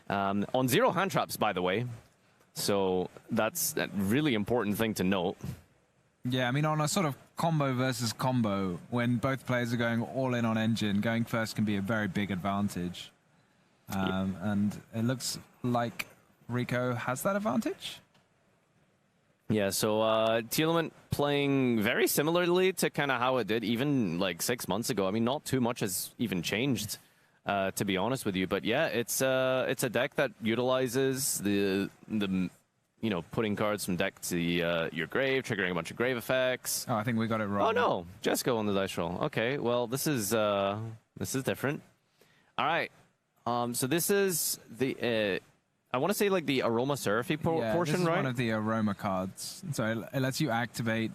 On 0 hand traps, by the way. So that's a really important thing to note. Yeah, I mean, on a sort of combo versus combo, when both players are going all in on engine, going first can be a very big advantage. And it looks like Rico has that advantage. Yeah, so Tearlament playing very similarly to kind of how it did even like 6 months ago. I mean, not too much has even changed, to be honest with you. But yeah, it's a deck that utilizes the you know, putting cards from deck to your grave, triggering a bunch of grave effects. Oh, I think we got it wrong. Oh no, Jessica on the dice roll. Okay, well this is different. All right, so this is the I want to say like the Aroma Seraphim portion, this is right? one of the Aroma cards. So it lets you activate.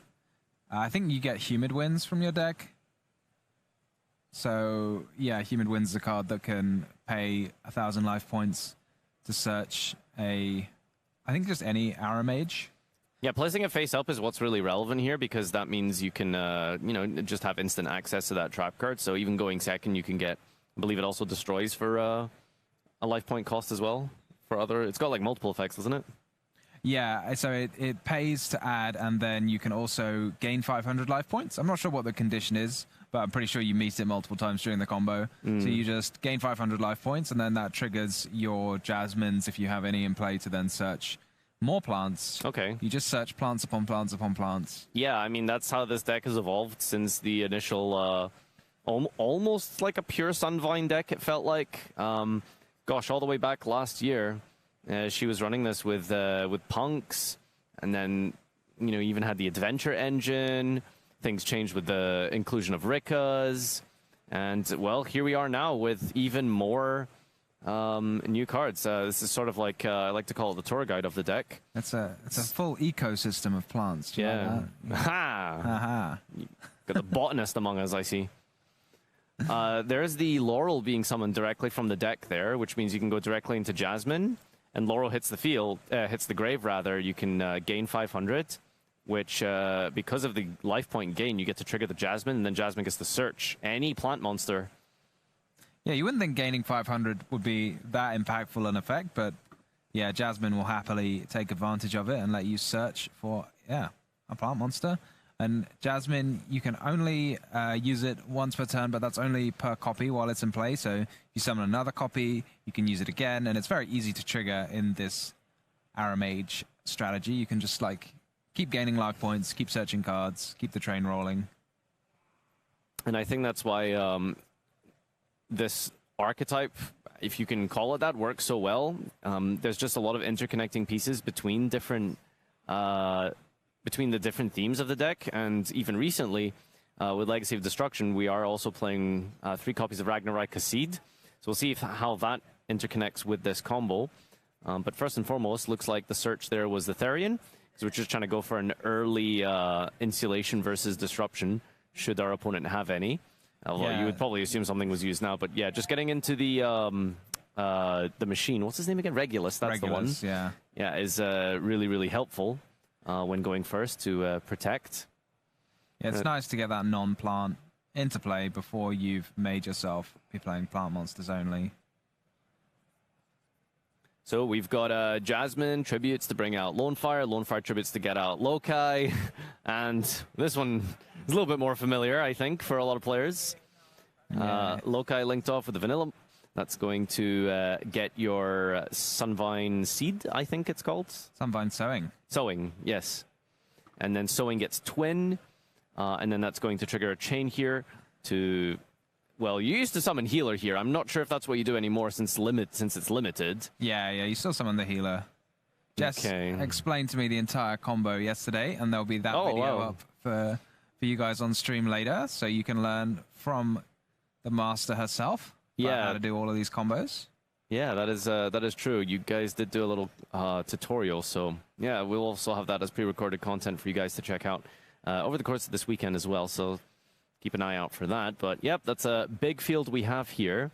I think you get Humid Winds from your deck. So yeah, Humid Winds is a card that can pay 1,000 life points to search a, I think just any Arrow Mage. Yeah, placing it face up is what's really relevant here because that means you can, you know, just have instant access to that trap card. So even going second, you can get, I believe it also destroys for a life point cost as well. For other, it's got like multiple effects, doesn't it? Yeah, so it pays to add, and then you can also gain 500 life points. I'm not sure what the condition is, but I'm pretty sure you meet it multiple times during the combo. So you just gain 500 life points, and then that triggers your Jasmines, if you have any in play, to then search more plants. Okay. You just search plants upon plants upon plants. Yeah, I mean, that's how this deck has evolved since the initial, almost like a pure Sunvine deck, it felt like. Gosh, all the way back last year, she was running this with Punks, and then, you know, even had the Adventure engine. Things changed with the inclusion of Rikkas, and well, here we are now with even more new cards. This is sort of like I like to call it the tour guide of the deck. It's a full ecosystem of plants. Do you like that? Ha! Got the botanist among us, I see. There's the Laurel being summoned directly from the deck there, which means you can go directly into Jasmine, and Laurel hits the field, hits the grave rather. You can gain 500, which because of the life point gain, you get to trigger the Jasmine, and then Jasmine gets to search any plant monster. Yeah, you wouldn't think gaining 500 would be that impactful an effect, but yeah, Jasmine will happily take advantage of it and let you search for, yeah, a plant monster. And Jasmine, you can only use it once per turn, but that's only per copy while it's in play. So if you summon another copy, you can use it again, and it's very easy to trigger in this Arrow Mage strategy. You can just like keep gaining life points, keep searching cards, keep the train rolling. And I think that's why this archetype, if you can call it that, works so well. There's just a lot of interconnecting pieces between different between the different themes of the deck, and even recently with Legacy of Destruction, we are also playing 3 copies of Ragnarai Kassid. So we'll see how that interconnects with this combo. But first and foremost, looks like the search there was the Therian, because we're just trying to go for an early insulation versus disruption, should our opponent have any. Although you would probably assume something was used now, but yeah, just getting into the machine. What's his name again? Regulus, that's Regulus, the one. Yeah. Yeah, is really, really helpful when going first to protect. Yeah, it's nice to get that non-plant into play before you've made yourself be playing plant monsters only. So we've got Jasmine tributes to bring out Lone Fire tributes to get out Lokai, and this one is a little bit more familiar, I think, for a lot of players. Yeah. Lokai linked off with the Vanilla. That's going to get your Sunvine Seed, I think it's called. Sunvine Sowing. Sowing, yes. And then Sowing gets Twin, and then that's going to trigger a chain here to... Well, you used to summon Healer here. I'm not sure if that's what you do anymore since it's limited. Yeah, you still summon the Healer. Jess explained to me the entire combo yesterday, and there'll be that video up for you guys on stream later, so you can learn from the master herself about how to do all of these combos. Yeah, that is true. You guys did do a little tutorial, so yeah, we'll also have that as pre-recorded content for you guys to check out over the course of this weekend as well. So keep an eye out for that. But yep, that's a big field we have here,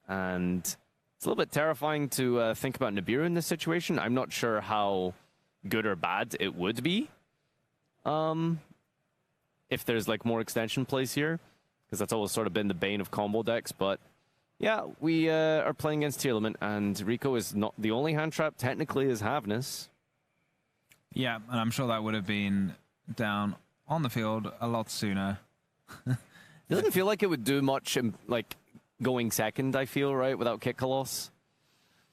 and it's a little bit terrifying to think about Nibiru in this situation. I'm not sure how good or bad it would be if there's like more extension plays here, because that's always sort of been the bane of combo decks. But Yeah, we are playing against Tearlament, and Rico is not the only hand trap. Technically, is Havness. Yeah, and I'm sure that would have been down on the field a lot sooner. It doesn't feel like it would do much, like going second. I feel right without Kick Coloss.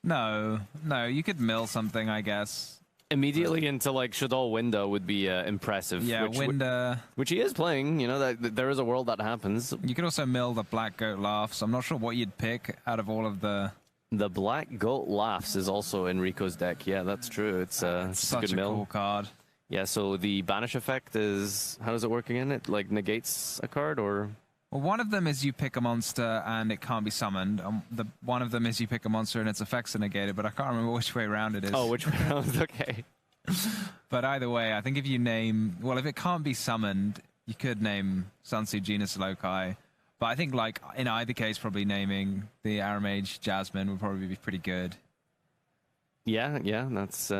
No, you could mill something, I guess. Immediately into like Shadol Winda would be impressive. Yeah, Winda. Which he is playing. You know that there is a world that happens. You could also mill the Black Goat Laughs. I'm not sure what you'd pick out of all of the. The Black Goat Laughs is also in Rico's deck. Yeah, that's true. It's such a good mill. Cool card. Yeah. So the banish effect is, how does it work again? It like negates a card, or? Well, one of them is you pick a monster and it can't be summoned. One of them is you pick a monster and its effects are negated, but I can't remember which way around it is. Oh, which way around? Okay. But either way, I think if you name... Well, if it can't be summoned, you could name Sunsu Genus Loci. But I think, like, in either case, probably naming the Aramage Jasmine would probably be pretty good. Yeah, that's...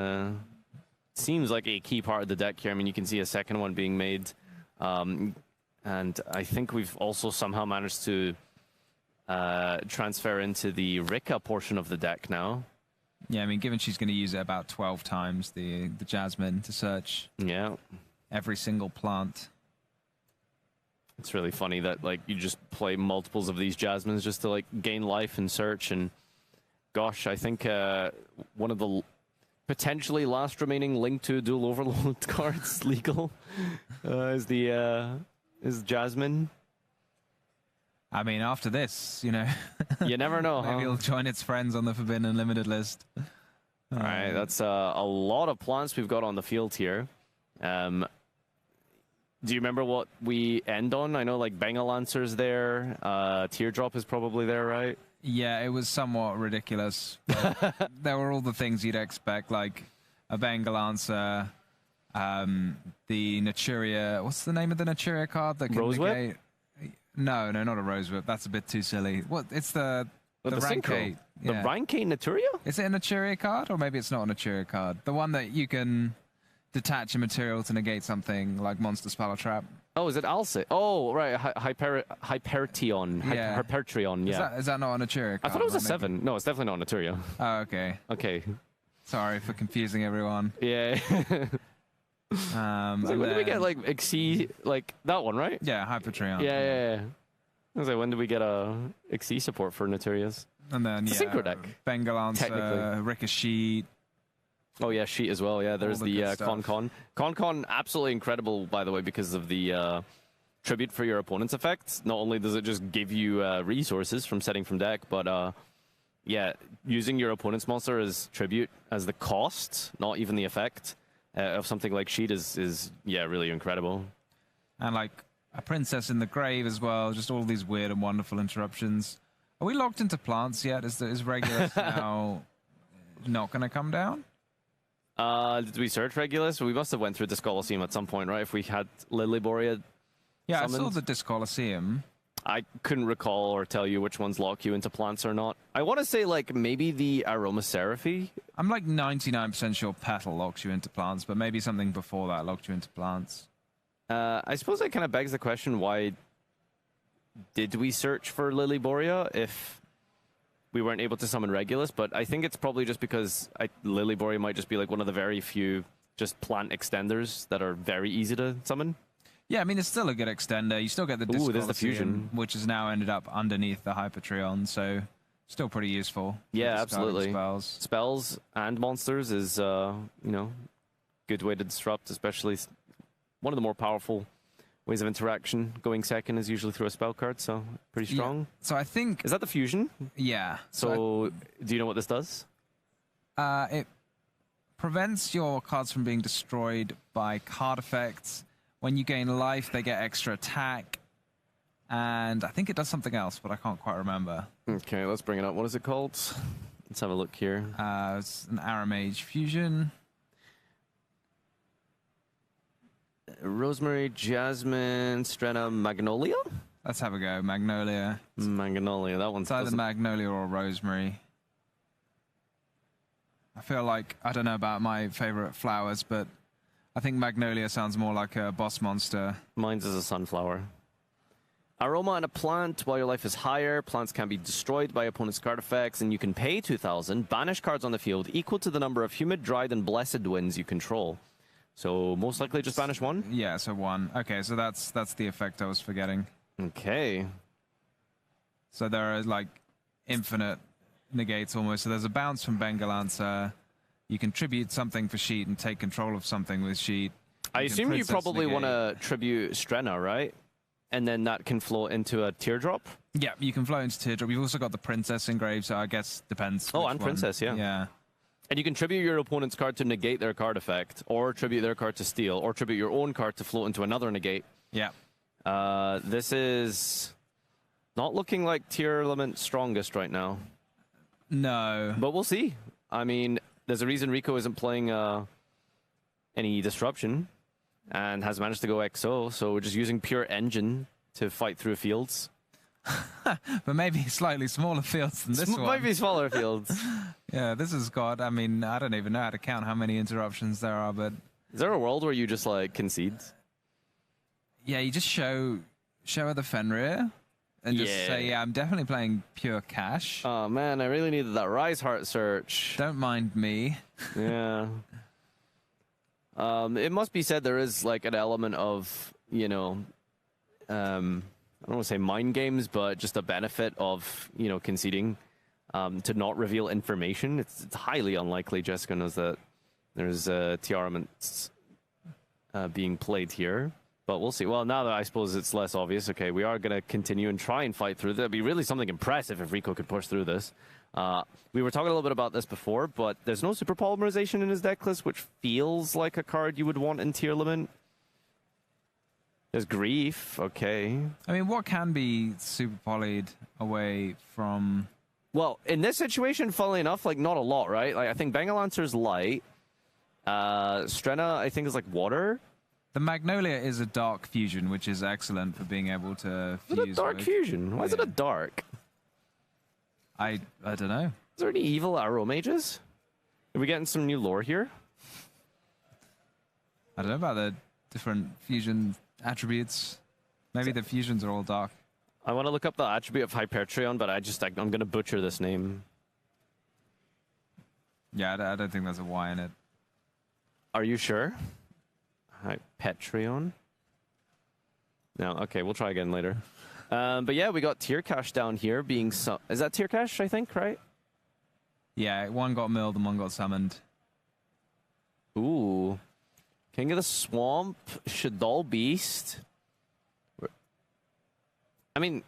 seems like a key part of the deck here. I mean, you can see a second one being made. And I think we've also somehow managed to transfer into the Rika portion of the deck now. Yeah, I mean, given she's going to use it about 12 times, the Jasmine, to search every single plant. It's really funny that, like, you just play multiples of these Jasmines just to, like, gain life and search. And, gosh, I think one of the potentially last remaining Link to Dual Overload cards legal is Jasmine. I mean, after this, you know, you never know. Maybe he'll join its friends on the Forbidden Unlimited list. All right, that's a lot of plants we've got on the field here. Do you remember what we end on? I know, like, Bengal Lancer's there. Teardrop is probably there, right? Yeah, it was somewhat ridiculous. There were all the things you'd expect, like a Bengal Lancer, the Naturia. What's the name of the Naturia card that can negate? No, not a Rose Whip. That's a bit too silly. What? It's the Rankate. The Rankate Naturia? Is it a Naturia card, or maybe it's not a Naturia card? The one that you can detach a material to negate something, like Monster Spell Trap. Oh, is it Alcid? Oh, right. Hypertion. Yeah. Hypertrion, yeah. Is that not a Naturia card? I thought it was a 7. No, it's definitely not a Naturia. Oh, okay. Okay. Sorry for confusing everyone. Yeah. When did we get, like, Xyz, like, that one, right? Yeah, Hypertrion. Yeah. I was like, when did we get a Xyz support for Naturias? And then, it's a synchro deck. Bengal Lancer, Ricochet. Oh, yeah, Sheet as well. Yeah, there's the Con. Con, absolutely incredible, by the way, because of the tribute for your opponent's effects. Not only does it just give you resources from setting from deck, but, yeah, using your opponent's monster as tribute as the cost, not even the effect. Of something like Sheet is really incredible. And like a Princess in the Grave as well, just all these weird and wonderful interruptions. Are we locked into plants yet? Is Regulus now not going to come down? Did we search Regulus? We must have went through this Colosseum at some point, right? If we had Lilyboria summoned. I saw the Disc Colosseum. I couldn't recall or tell you which ones lock you into plants or not. I want to say, like, maybe the Aromaseraphy. I'm like 99% sure Petal locks you into plants, but maybe something before that locked you into plants. I suppose that kind of begs the question, why did we search for Lilyboria if we weren't able to summon Regulus? But I think it's probably just because Lilyboria might just be like one of the very few just plant extenders that are very easy to summon. Yeah, I mean, it's still a good extender. You still get the Disc there's the fusion, which has now ended up underneath the Hypertrion, so still pretty useful. Yeah, absolutely. Spells and monsters is, good way to disrupt, especially one of the more powerful ways of interaction. Going second is usually through a spell card, so pretty strong. Yeah. So I think... Is that the fusion? Yeah. So do you know what this does? It prevents your cards from being destroyed by card effects. When you gain life, they get extra attack. And I think it does something else, but I can't quite remember. Okay, let's bring it up. What is it called? Let's have a look here. It's an Aramage fusion. Rosemary, Jasmine, Strenna, Magnolia? Let's have a go. Magnolia. Magnolia, that one's... It's either Magnolia or Rosemary. I feel like, I don't know about my favorite flowers, but I think Magnolia sounds more like a boss monster. Mine's is a sunflower. Aroma and a plant. While your life is higher, plants can be destroyed by opponent's card effects, and you can pay 2,000. Banish cards on the field equal to the number of humid, dried, and blessed winds you control. So most likely just banish one? Yeah, so 1. Okay, so that's the effect I was forgetting. Okay. So there are like infinite negates almost. So there's a bounce from Bengal Answer. You can tribute something for Sheet and take control of something with Sheet. I assume you probably want to tribute Strenna, right? And then that can flow into a teardrop? Yeah, you can flow into teardrop. You've also got the Princess engraved, so I guess depends. Oh, and one. Princess, yeah. Yeah. And you can tribute your opponent's card to negate their card effect, or tribute their card to steal, or tribute your own card to float into another negate. Yeah. This is not looking like Tearlament strongest right now. No. But we'll see. I mean, there's a reason Rico isn't playing any disruption and has managed to go XO, so we're just using pure engine to fight through fields. But maybe slightly smaller fields than this one. Might be smaller fields. Yeah, this has got, I mean, I don't even know how to count how many interruptions there are, but... Is there a world where you just, like, concede? Yeah, you just show her the Fenrir and just say, yeah, I'm definitely playing pure cash. Oh, man, I really needed that Rise Heart search. Don't mind me. Yeah. It must be said there is, like, an element of, you know, I don't want to say mind games, but just a benefit of, you know, conceding to not reveal information. It's highly unlikely Jessica knows that there's Tearlaments being played here. But we'll see. Well, now that I suppose it's less obvious, okay, we are going to continue and try and fight through. That'd be really something impressive if Rico could push through this. We were talking a little bit about this before, but there's no super polymerization in his deck list, which feels like a card you would want in Tearlament. There's Grief, okay. I mean, what can be super polyed away from... Well, in this situation, funnily enough, like, not a lot, right? Like, I think Bengal Answer's light. Strenna, I think, is like water. The Magnolia is a dark fusion, which is excellent for being able to fuse. Is it a dark fusion? Why is it a dark? I don't know. Is there any evil arrow mages? Are we getting some new lore here? I don't know about the different fusion attributes. Maybe the fusions are all dark. I want to look up the attribute of Hypertrion, but I'm going to butcher this name. Yeah, I don't think there's a Y in it. Are you sure? Hypertrion? No, okay, we'll try again later. But yeah, we got Tear Cache down here being... Is that Tear Cache, I think, right? Yeah, one got milled and one got summoned. Ooh. King of the Swamp, Shaddoll Beast. I mean,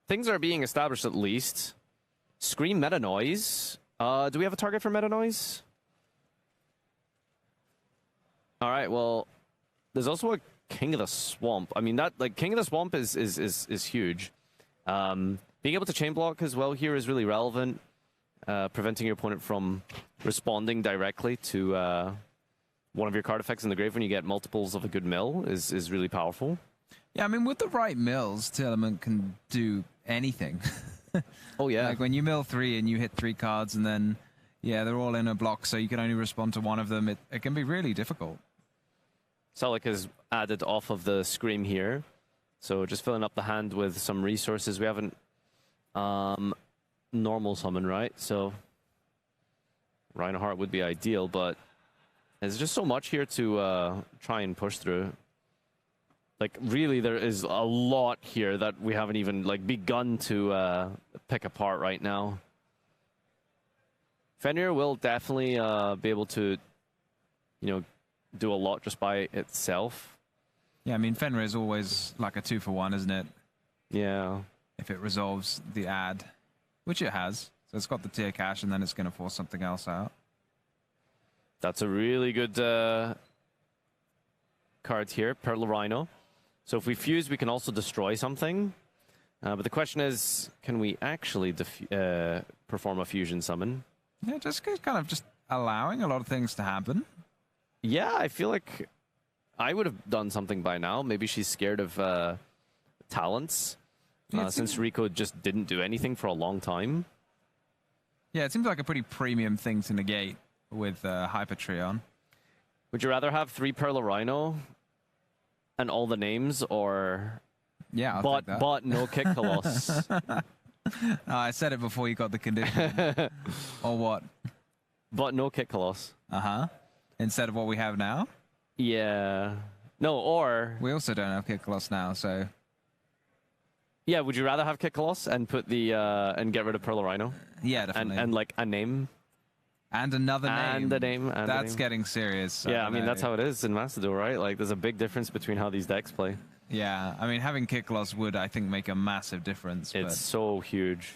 things are being established at least. Scream Meta Noise. Do we have a target for Meta Noise? All right, well, there's also a King of the Swamp. I mean, that, like, King of the Swamp is huge. Being able to chain block as well here is really relevant. Preventing your opponent from responding directly to one of your card effects in the grave when you get multiples of a good mill is really powerful. Yeah, I mean, with the right mills, Tearlament can do anything. Oh, yeah. Like when you mill 3 and you hit 3 cards and then, yeah, they're all in a block, so you can only respond to one of them. It can be really difficult. Selic has added off of the Scream here. So just filling up the hand with some resources. We haven't normal summon, right? So Reinhardt would be ideal, but there's just so much here to try and push through. Like, really, there is a lot here that we haven't even, like, begun to pick apart right now. Fenrir will definitely be able to, you know, do a lot just by itself. Yeah, I mean, Fenrir is always like a 2-for-1, isn't it? Yeah. If it resolves the ad, which it has. So it's got the Tear Cache, and then it's going to force something else out. That's a really good card here, Pearl Rhino. So if we fuse, we can also destroy something. But the question is, can we actually perform a fusion summon? Yeah, just kind of just allowing a lot of things to happen. Yeah, I feel like I would have done something by now. Maybe she's scared of talents, since Rico just didn't do anything for a long time. Yeah, it seems like a pretty premium thing to negate with Hypertrion. Would you rather have 3 Pearl Rhino and all the names, or Yeah, I'll take that. But no kick Colossus. I said it before you got the condition. Or what? But no kick Colossus. Instead of what we have now? Yeah. No, or... We also don't have kick Colossus now, so... Yeah, would you rather have kick Colossus and put the and get rid of Pearl Rhino? Yeah, definitely. And like a name? And another name. And a name. And That's a name. getting serious. Yeah, I mean, that's how it is in Master Duel, right? Like, there's a big difference between how these decks play. Yeah, I mean, having kick loss would, I think, make a massive difference. It's so huge.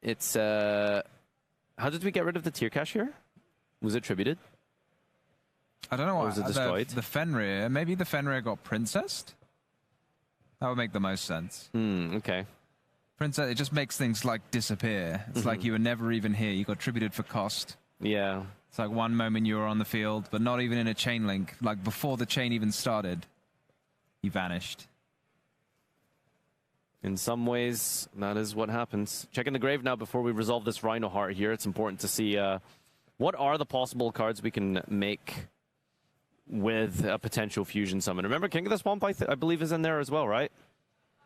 It's how did we get rid of the tier cache here? Was it tributed? I don't know. Or was it destroyed? The Fenrir, maybe the Fenrir got princessed. That would make the most sense. Okay. Princess, it just makes things like disappear. It's like you were never even here. You got tributed for cost. Yeah. It's like one moment you were on the field, but not even in a chain link. Like before the chain even started, he vanished. In some ways, that is what happens. Checking the grave now before we resolve this Rhino Heart here. It's important to see what are the possible cards we can make with a potential fusion summon. Remember, King of the Swamp, I believe, is in there as well, right?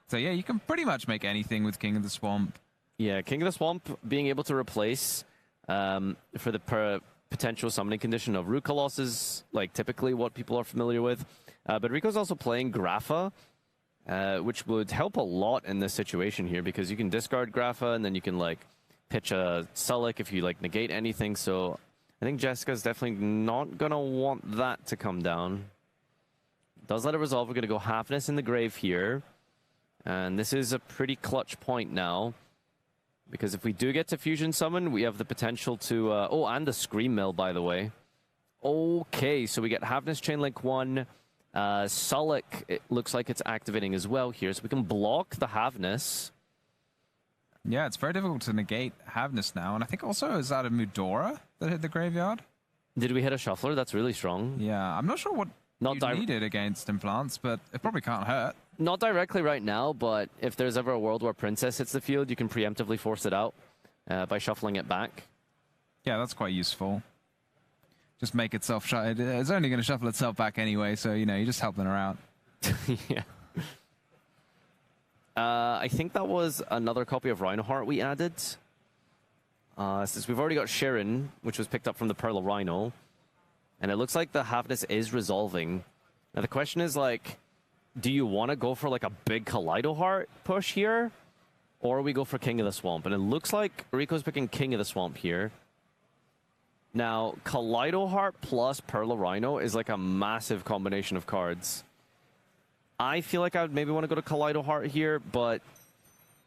So yeah, you can pretty much make anything with King of the Swamp. Yeah, King of the Swamp being able to replace for the potential summoning condition of Root Colossus is like typically what people are familiar with. But Rico's also playing Grapha, which would help a lot in this situation here because you can discard Grapha and then you can like pitch a Sullik if you like negate anything. So I think Jessica's definitely not going to want that to come down. Does let it resolve. We're going to go Halfness in the grave here. And this is a pretty clutch point now. Because if we do get to Fusion Summon, we have the potential to... oh, and the Scream Mill, by the way. Okay, so we get Halfness Chainlink 1. Sullik, it looks like it's activating as well here. So we can block the Halfness. Yeah, it's very difficult to negate Halfness now. And I think also, is that a Mudora that hit the graveyard? Did we hit a Shuffler? That's really strong. Yeah, I'm not sure what you needed against implants, but it probably can't hurt. Not directly right now, but if there's ever a world where Princess hits the field, you can preemptively force it out by shuffling it back. Yeah, that's quite useful. Just make itself shuffle. It's only going to shuffle itself back anyway, so, you know, you're just helping her out. Yeah. I think that was another copy of Rhino Heart we added. Since we've already got Sharon, which was picked up from the Pearl of Rhino. And it looks like the Halfness is resolving. Now the question is, like, do you want to go for, like, a big Kaleido Heart push here? Or we go for King of the Swamp? And it looks like Rico's picking King of the Swamp here. Now, Kaleido Heart plus Pearl of Rhino is, like, a massive combination of cards. I feel like I would maybe want to go to Kaleido Heart here, but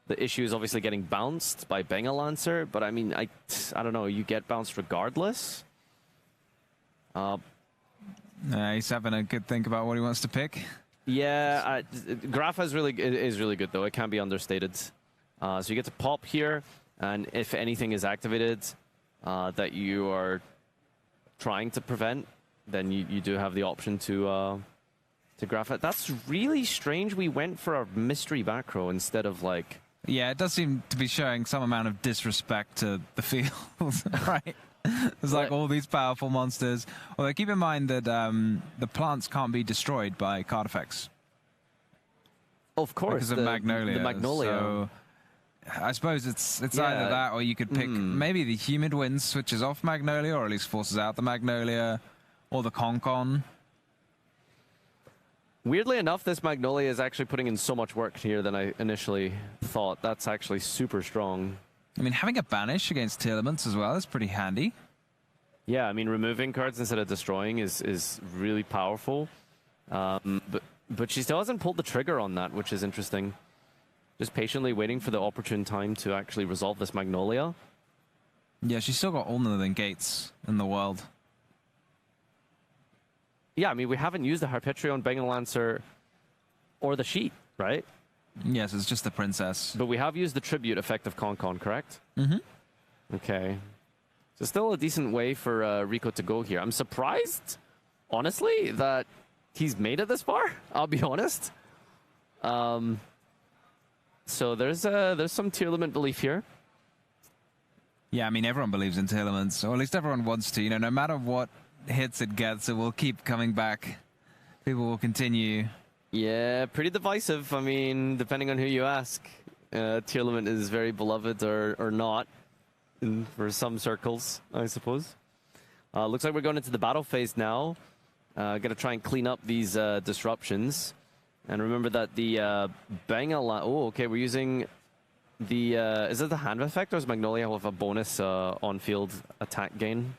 the issue is obviously getting bounced by Bengal Lancer. But, I mean, I don't know. You get bounced regardless. He's having a good think about what he wants to pick. Yeah, Grapha is really good, though. It can't be understated. So you get to pop here, and if anything is activated that you are trying to prevent, then you do have the option to Grapha. That's really strange. We went for a mystery back row instead of, like... Yeah, it does seem to be showing some amount of disrespect to the field, right? There's like all these powerful monsters. Although keep in mind that the plants can't be destroyed by card effects. Of course, because of Magnolia. The Magnolia. So I suppose it's either that, or you could pick maybe the Humid Wind switches off Magnolia, or at least forces out the Magnolia, or the Concon. Weirdly enough, this Magnolia is actually putting in so much work here than I initially thought. That's actually super strong. I mean, having a banish against Tearlaments as well is pretty handy. Yeah, I mean, removing cards instead of destroying is really powerful. But she still hasn't pulled the trigger on that, which is interesting. Just patiently waiting for the opportune time to actually resolve this Magnolia. Yeah, she's still got all the gates in the world. Yeah, I mean, we haven't used the Harpetrio, Bengal Lancer, or the Sheet, right? Yes, it's just the Princess. But we have used the Tribute effect of Concon, correct? Mm-hmm. Okay. So still a decent way for Rico to go here. I'm surprised, honestly, that he's made it this far. I'll be honest. So there's some Tearlament belief here. Yeah, I mean, everyone believes in Tearlaments, or at least everyone wants to. You know, no matter what hits it gets, it will keep coming back People will continue. Yeah, pretty divisive. I mean, depending on who you ask, Tearlament is very beloved or not for some circles, I suppose. Looks like we're going into the battle phase now. Gonna try and clean up these disruptions. And remember that the oh, okay, we're using the, is it the hand effect or is Magnolia with a bonus on-field attack gain?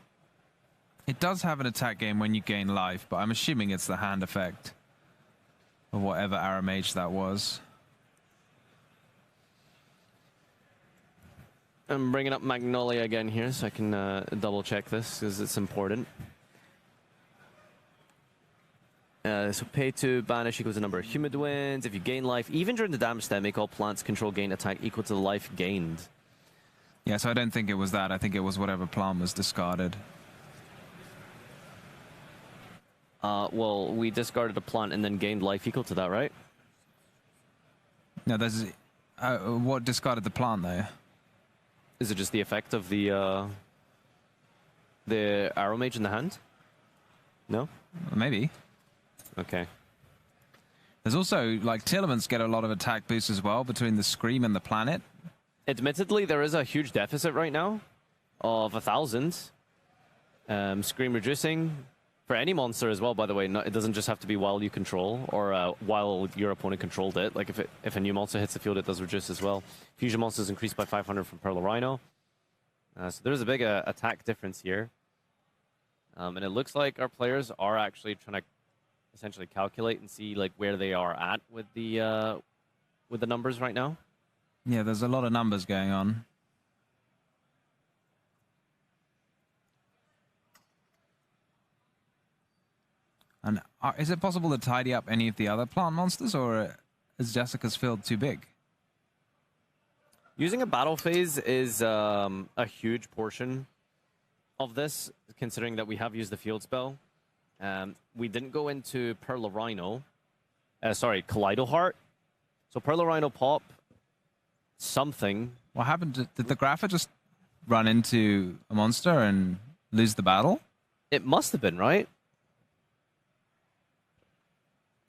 It does have an attack gain when you gain life, but I'm assuming it's the hand effect of whatever arrow mage that was. I'm bringing up Magnolia again here so I can double check this because it's important. So pay to banish equals the number of humid winds. If you gain life, even during the damage step, make all plants control gain attack equal to the life gained. Yeah, so I don't think it was that. I think it was whatever plant was discarded. Well, we discarded a plant and then gained life equal to that, right? No, there's... what discarded the plant, though? Is it just the effect of the arrow mage in the hand? No? Maybe. Okay. There's also, like, Tearlaments get a lot of attack boosts as well between the Scream and the Planet. Admittedly, there is a huge deficit right now of 1,000. Scream reducing for any monster as well, by the way. It doesn't just have to be while you control or while your opponent controlled it. Like if a new monster hits the field, it does reduce as well. Fusion monsters increased by 500 from Pearl Rhino. So there's a big attack difference here. And it looks like our players are actually trying to essentially calculate and see like where they are at with the numbers right now. Yeah, there's a lot of numbers going on. And is it possible to tidy up any of the other plant monsters, or is Jessica's field too big? Using a battle phase is a huge portion of this, considering that we have used the field spell. We didn't go into Pearl Rhino. Sorry, Kaleido Heart. So Pearl Rhino pop something. What happened? Did the Grapha just run into a monster and lose the battle? It must have been, right?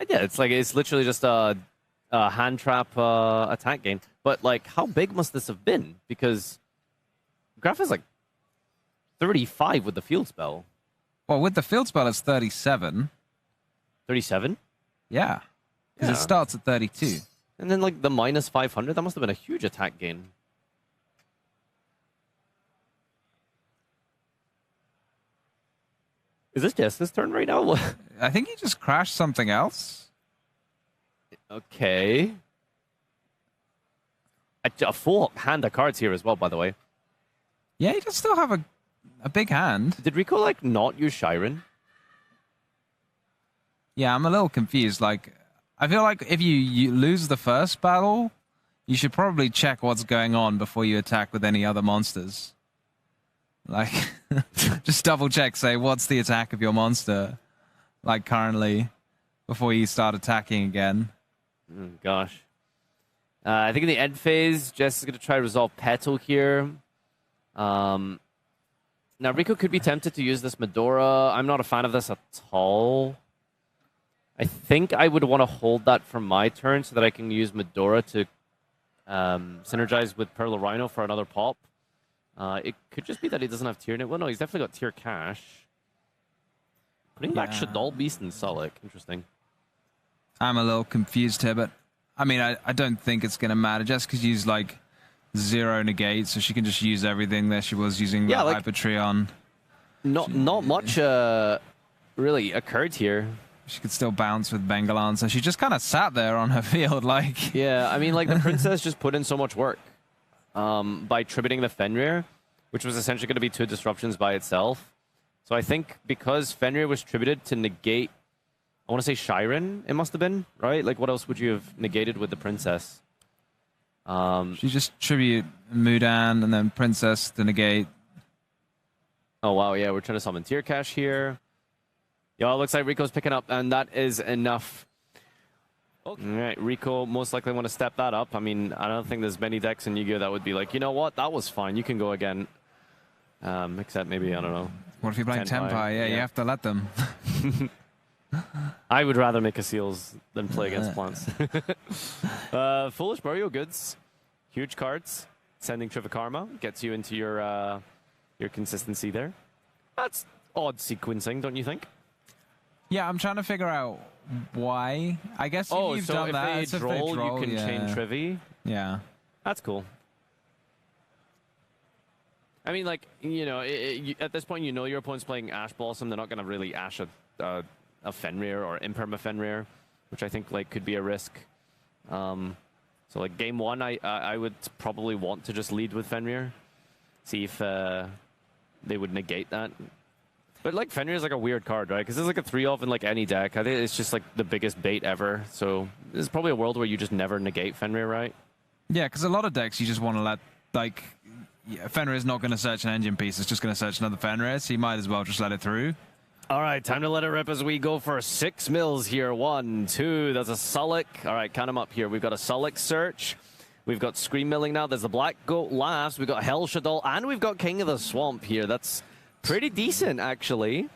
Yeah, it's literally just a hand trap attack gain. But like, how big must this have been? Because Graph is like 35 with the field spell. Well, with the field spell, it's 37. 37? Yeah, because it starts at 32. And then like the minus 500, that must have been a huge attack gain. Is this Jess's turn right now? I think he just crashed something else. Okay. A full hand of cards here as well, by the way. Yeah, he does still have a big hand. Did Rico, like, not use Shiren? Yeah, I'm a little confused. Like, I feel like if you lose the first battle, you should probably check what's going on before you attack with any other monsters. Like, just double check, say, what's the attack of your monster, like, currently, before you start attacking again. Oh, gosh. I think in the end phase, Jess is going to try to resolve Petal here. Now, Rico could be tempted to use this Medora. I'm not a fan of this at all. I think I would want to hold that for my turn so that I can use Medora to synergize with Pearl Rhino for another pop. It could just be that he doesn't have Tier. Well, no, he's definitely got Tier Cash. Putting back Shaddoll Beast and Sulik. Interesting. I'm a little confused here, but I mean, I don't think it's going to matter. Jessica's used like 0 negate, so she can just use everything that she was using the like, Hypertreon. Not much really occurred here. She could still bounce with Bengalan, so she just kind of sat there on her field. Like, yeah, I mean, like the Princess just put in so much work by tributing the Fenrir, which was essentially going to be 2 disruptions by itself. So I think because Fenrir was tributed to negate, I want to say Shiren, it must have been, right? Like, what else would you have negated with the Princess? She just tribute Mudan and then Princess to negate. Oh, wow, yeah, we're trying to summon Tier Cash here. Yo, it looks like Rico's picking up, and that is enough. Okay. All right, Rico most likely want to step that up. I mean, I don't think there's many decks in Yu-Gi-Oh! That would be like, you know what, that was fine, you can go again. Except maybe, I don't know. What if you're playing Tenpai? Yeah, you have to let them. I would rather make a seals than play against plants. Foolish Burial Goods, huge cards. Sending Trivikarma gets you into your consistency there. That's odd sequencing, don't you think? Yeah, I'm trying to figure out why. I guess you've done that. If they draw, you can chain Trivi. Yeah. That's cool. I mean, like, you know, at this point, you know your opponent's playing Ash Blossom. They're not going to really Ash a Fenrir or Imperma Fenrir, which I think, like, could be a risk. So, like, game one, I would probably want to just lead with Fenrir. See if they would negate that. But, like, Fenrir is, like, a weird card, right? Because it's, like, a 3-off in, like, any deck. I think it's just, like, the biggest bait ever. So, there's probably a world where you just never negate Fenrir, right? Yeah, because a lot of decks you just want to let, like... Yeah, Fenrir is not going to search an engine piece. It's just going to search another Fenrir, so you might as well just let it through. All right, time to let it rip as we go for 6 mills here. 1, 2, there's a Sullick. All right, count them up here. We've got a Sullick search. We've got Scream Milling now. There's the Black Goat Laughs. We've got Hell Shaddoll, and we've got King of the Swamp here. That's pretty decent, actually.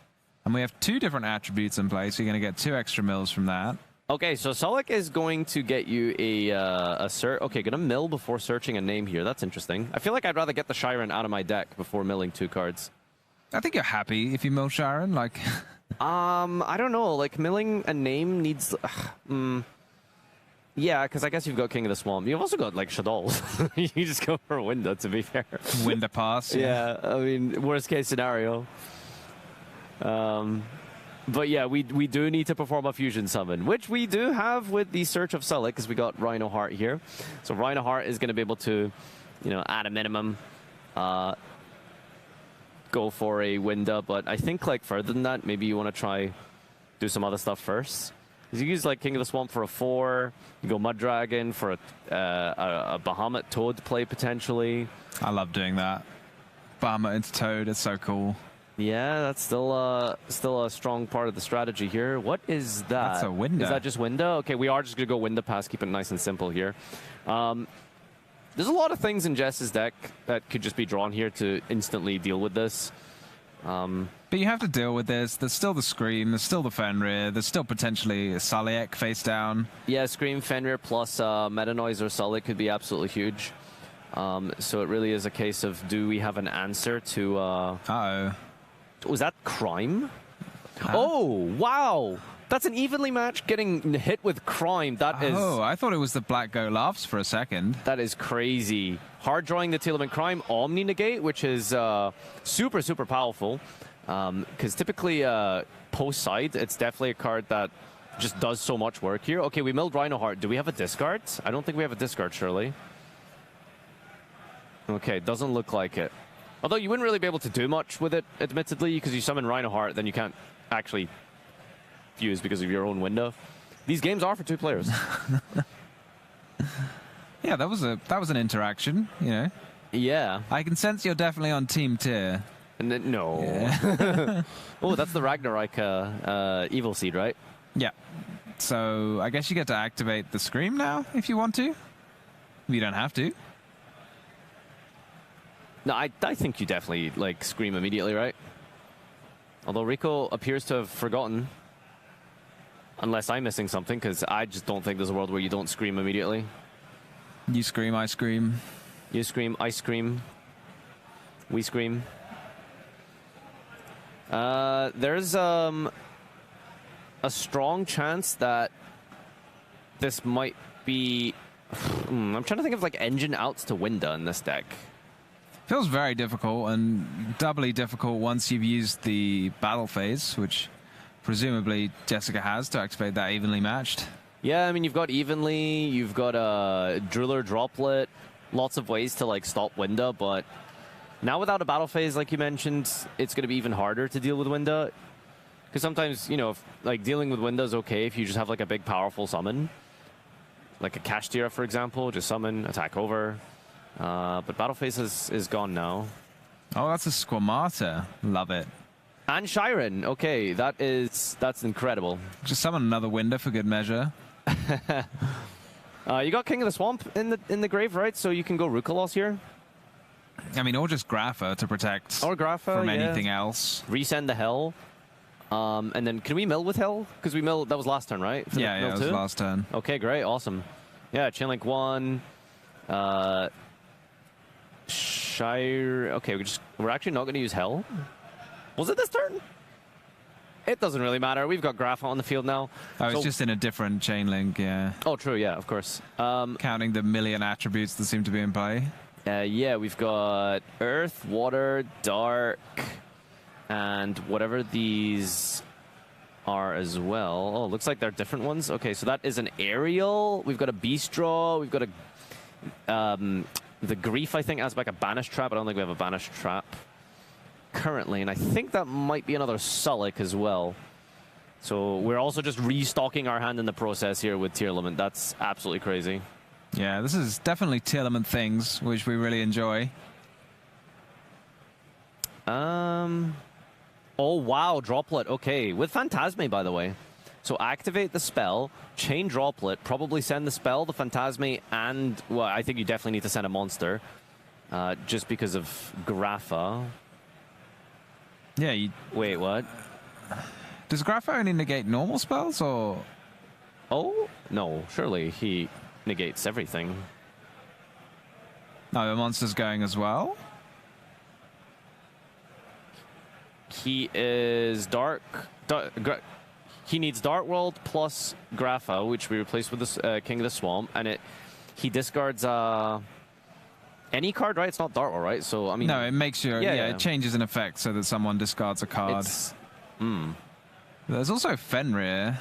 And we have 2 different attributes in place, so you're going to get 2 extra mills from that. Okay, so Sullick is going to get you a search. Okay, gonna mill before searching a name here. That's interesting. I feel like I'd rather get the Shiren out of my deck before milling 2 cards. I think you're happy if you mill Shiren, like... I don't know. Like, milling a name needs... Yeah, because I guess you've got King of the Swamp. You've also got, like, Shaddoll. You just go for a window, to be fair. Window pass. Yeah, I mean, worst case scenario. But yeah, we do need to perform a fusion summon, which we do have with the Search of Sullick, because we got Rhino Heart here. So Rhino Heart is going to be able to, you know, at a minimum, go for a window. But I think, like, further than that, maybe you want to try do some other stuff first. Because you use, like, King of the Swamp for a 4, you go Mud Dragon for a Bahamut Toad play, potentially. I love doing that. Bahamut into Toad, it's so cool. Yeah, that's still a strong part of the strategy here. What is that? That's a window. Is that just window? Okay, we are just going to go window pass, keep it nice and simple here. There's a lot of things in Jess's deck that could just be drawn here to instantly deal with this. But you have to deal with this. There's still the Scream, there's still the Fenrir, there's still potentially a Sulliek face down. Yeah, Scream, Fenrir plus Meta Noise or Sulliek could be absolutely huge. So it really is a case of, do we have an answer to... Uh-oh. Was that Crime? Huh? Oh, wow! That's an evenly matched getting hit with Crime. That is... Oh, I thought it was the Black Goat Laughs for a second. That is crazy. Hard drawing the Tearlament Crime, Omni Negate, which is super, super powerful. Because typically, post side, it's definitely a card that just does so much work here. Okay, we milled Rhino Heart. Do we have a discard? I don't think we have a discard, surely. Okay, doesn't look like it. Although you wouldn't really be able to do much with it, admittedly, because you summon Rhino Heart, then you can't actually fuse because of your own window. These games are for 2 players. Yeah, that was an interaction, you know. Yeah. I can sense you're definitely on Team Tier. And then, no. Yeah. Oh, that's the Ragnarok Evil Seed, right? Yeah. So I guess you get to activate the Scream now if you want to. You don't have to. No, I think you definitely, like, Scream immediately, right? Although Rico appears to have forgotten. Unless I'm missing something, because I just don't think there's a world where you don't Scream immediately. You scream, I scream. You scream, I scream. We scream. There's a strong chance that this might be... I'm trying to think of, like, engine outs to Winda in this deck. Feels very difficult, and doubly difficult once you've used the battle phase, which presumably Jessica has to activate that evenly matched. Yeah, I mean, you've got evenly, you've got a driller droplet, lots of ways to, like, stop Winda, but now without a battle phase, like you mentioned, it's going to be even harder to deal with Winda. Because sometimes, you know, like, dealing with Winda is okay if you just have, like, a big powerful summon. Like a Kashtira, for example, just summon, attack over. But battle phase is gone now. Oh, that's a Squamata. Love it. And Shiren. Okay, that's incredible. Just summon another window for good measure. You got King of the Swamp in the grave, right? So you can go Rukalos here. I mean, or just Grapha to protect or Grapha, from anything else. Resend the Hell. And then can we mill with Hell? Because we mill, that was last turn, right? For Yeah, mill that was last turn. Okay, great, awesome. Yeah, Chainlink 1. Shire. Okay, we're actually not going to use Hell. Was it this turn? It doesn't really matter. We've got Grapha on the field now. Oh, it's just in a different chain link, yeah. Oh, true, yeah, of course. Counting the million attributes that seem to be in play. Yeah, we've got Earth, Water, Dark, and whatever these are as well. Oh, looks like they're different ones. Okay, so that is an Aerial. We've got a Beast Draw. We've got a... the Grief, I think, has like a Banish Trap. I don't think we have a Banish Trap currently, and I think that might be another Sullic as well. So we're also just restocking our hand in the process here with Tearlament. That's absolutely crazy. Yeah, this is definitely Tearlament things, which we really enjoy. Oh, wow, Droplet. Okay, with Phantasme, by the way. So activate the spell, chain Droplet, probably send the spell, the Phantasme, and, well, I think you definitely need to send a monster, just because of Grapha. Yeah, Wait, what? Does Grapha only negate normal spells, or...? Oh, no, surely he negates everything. No, the monster's going as well? He is he needs Dark World plus Grapha, which we replace with the King of the Swamp, and he discards any card, right? It's not Dark World, right? So I mean, no, it makes your it changes an effect so that someone discards a card. There's also Fenrir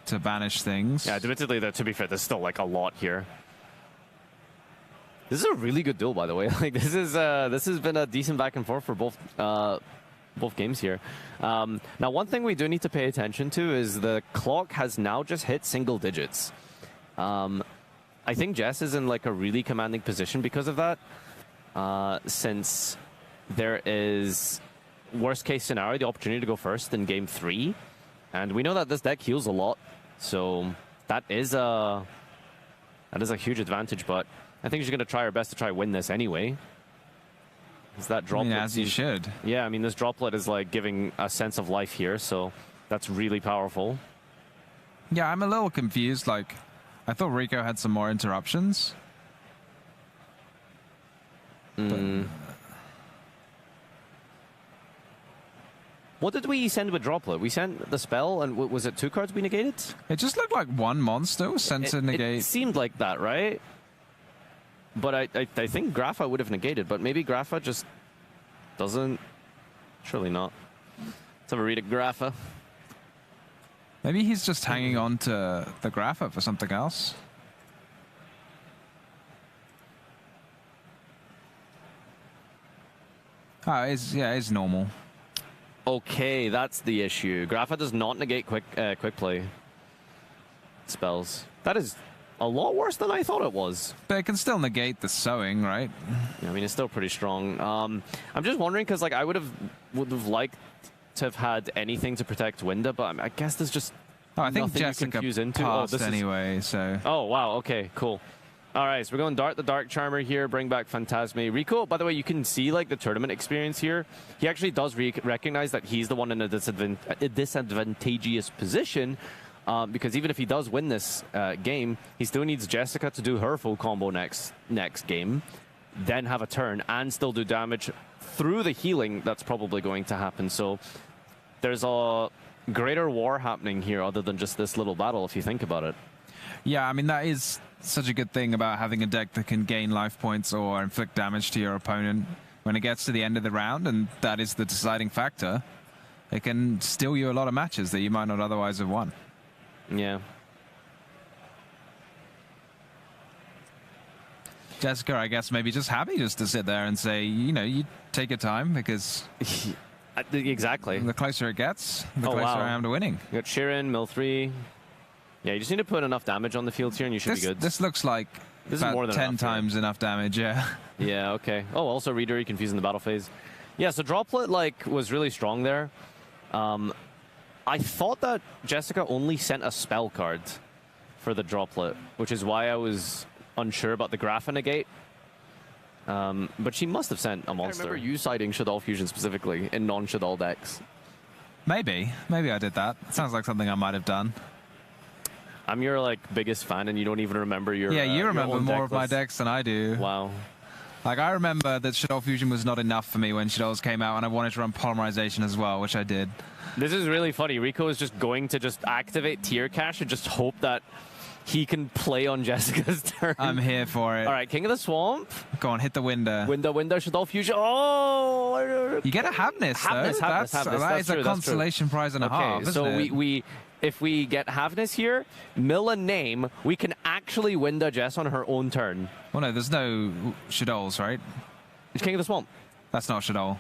to banish things. Yeah, admittedly, to be fair, there's still like a lot here. This is a really good duel, by the way. Like this has been a decent back and forth for both games here. Now, one thing we do need to pay attention to is the clock has now just hit single digits. I think Jess is in like a really commanding position because of that, since there is, worst case scenario, the opportunity to go first in game 3. And we know that this deck heals a lot, so that is a huge advantage, but I think she's going to try her best to try win this anyway. Is that Droplet? As you should. Yeah, I mean, this Droplet is like giving a sense of life here, so that's really powerful. Yeah, I'm a little confused. Like, I thought Rico had some more interruptions. What did we send with Droplet? We sent the spell, and was it 2 cards we negated? It just looked like one monster was sent to negate. It seemed like that, right? But I think Grapha would have negated, but maybe Grapha just doesn't. Surely not. Let's have a read at Grapha. Maybe he's just hanging on to the Grapha for something else. Oh, it's normal. Okay, that's the issue. Grapha does not negate quick play spells. That is a lot worse than I thought it was. But it can still negate the sowing, right? Yeah, I mean, it's still pretty strong. I'm just wondering, because like I would have liked to have had anything to protect Winda, but I guess there's just I think nothing Jessica you can fuse into. passed anyway, so... Oh, wow, okay, cool. All right, so we're going Dart the Dark Charmer here, bring back Phantasme. Rico, by the way, you can see like the tournament experience here. He actually does recognize that he's the one in a disadvantageous position, because even if he does win this game, he still needs Jessica to do her full combo next game, then have a turn and still do damage through the healing that's probably going to happen. So there's a greater war happening here other than just this little battle, if you think about it. Yeah, I mean, that is such a good thing about having a deck that can gain life points or inflict damage to your opponent when it gets to the end of the round, and that is the deciding factor. It can steal you a lot of matches that you might not otherwise have won. Yeah. Jessica, I guess, maybe just happy just to sit there and say, you know, you take your time, because exactly. The closer it gets, the closer I am to winning. You got Sheeran, Mill 3. Yeah, you just need to put enough damage on the field here and you should be good. This looks like this is more than 10 times enough damage, yeah. Yeah, okay. Oh, also Readery confusing the battle phase. Yeah, so Droplet like was really strong there. I thought that Jessica only sent a spell card for the Droplet, which is why I was unsure about the Grapha negate. But she must have sent a monster. I remember you citing Shaddoll Fusion specifically in non-Shaddoll decks. Maybe I did that. Sounds like something I might have done. I'm your like biggest fan, and you don't even remember your. Yeah, you remember more of my list. decks than I do. Wow. Like, I remember that Shaddoll Fusion was not enough for me when Shadolls came out, and I wanted to run Polymerization as well, which I did. This is really funny. Rico is just going to just activate tier cache and just hope that he can play on Jessica's turn. I'm here for it. All right, King of the Swamp. Go on, hit the window. Window, Shaddoll Fusion. Oh! You get a Havness, though. That is a consolation prize and a half, isn't so it? if we get Havness here, mill a name, we can actually window Jess on her own turn. Well, no, there's no Shadolls, right? It's King of the Swamp. That's not Shaddoll.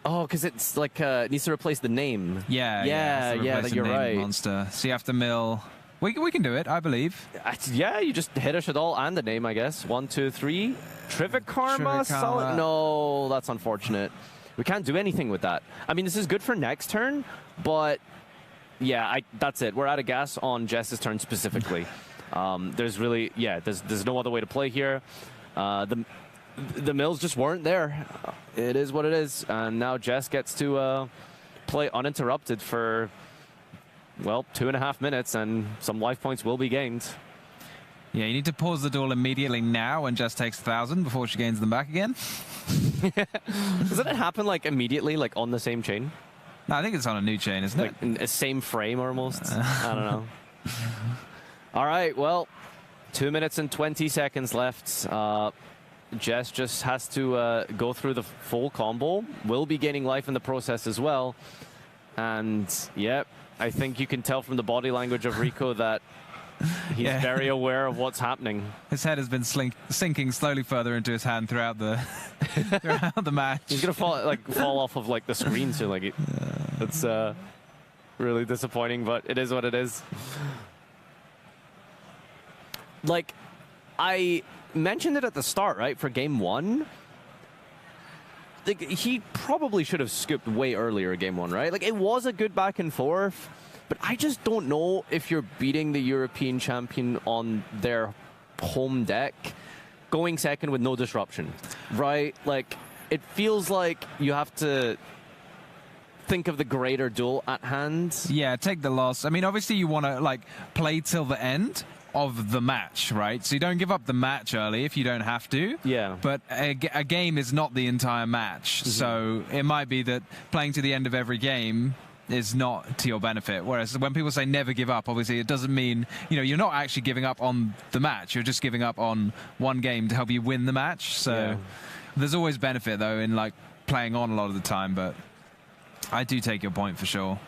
Oh, because it's like needs to replace the name. Yeah, you're right. Monster. So you have to mill. We can do it, I believe. Yeah, you just hit a Shaddoll and the name, I guess. 1, 2, 3. Trivikarma? Solid. No, that's unfortunate. We can't do anything with that. I mean, this is good for next turn, but yeah, that's it. We're out of gas on Jess's turn specifically. There's really, there's no other way to play here. The mills just weren't there. It is what it is. And now Jess gets to play uninterrupted for, well, 2.5 minutes, and some life points will be gained. Yeah, you need to pause the duel immediately now when Jess takes 1,000 before she gains them back again. Doesn't it happen like immediately, like on the same chain? No, I think it's on a new chain, isn't it? In the same frame almost. I don't know. All right, well, 2 minutes and 20 seconds left. Jess just has to go through the full combo. Will be gaining life in the process as well. And, yeah, I think you can tell from the body language of Rico that he's very aware of what's happening. His head has been sinking slowly further into his hand throughout the throughout the match. He's gonna fall off of like the screen soon. Like it's really disappointing, but it is what it is. Like I mentioned it at the start, right? For game 1. Like, he probably should have scooped way earlier game 1, right? Like, it was a good back and forth, but I just don't know if you're beating the European champion on their home deck, going second with no disruption, right? Like, it feels like you have to think of the greater duel at hand. Yeah, take the loss. I mean, obviously you want to, like, play till the end of the match, right? So you don't give up the match early if you don't have to. Yeah. But a game is not the entire match. Mm-hmm. So it might be that playing to the end of every game is not to your benefit. Whereas when people say never give up, obviously it doesn't mean, you know, you're not actually giving up on the match. You're just giving up on one game to help you win the match. So there's always benefit, though, in, like, playing on a lot of the time. But I do take your point for sure.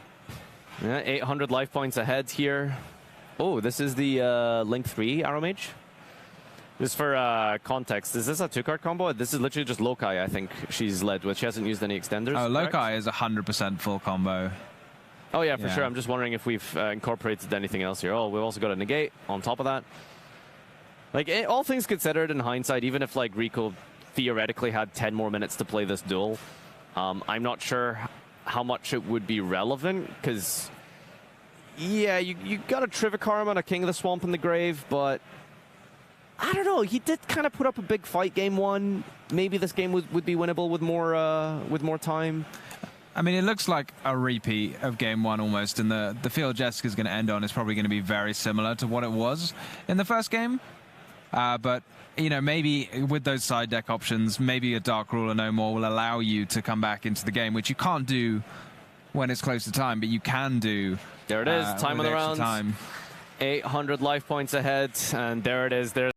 Yeah, 800 life points ahead here. Oh, this is the Link 3 Arrow Mage. Just for context, is this a 2-card combo? This is literally just Lokai, I think she's led with. She hasn't used any extenders. Oh, Lokai is 100% full combo. Oh, yeah, for sure. I'm just wondering if we've incorporated anything else here. Oh, we've also got a negate on top of that. Like, all things considered in hindsight, even if, like, Rico theoretically had 10 more minutes to play this duel, I'm not sure how much it would be relevant, because... yeah, you got a Trivikarma and a King of the Swamp in the grave, but I don't know. He did kind of put up a big fight game 1. Maybe this game would be winnable with more time. I mean, it looks like a repeat of game 1 almost, and the field Jessica's going to end on is probably going to be very similar to what it was in the first game. But, you know, maybe with those side deck options, maybe a Dark Ruler no more will allow you to come back into the game, which you can't do when it's close to time, but you can do. There it is, time on the round. 800 life points ahead, and there it is. There's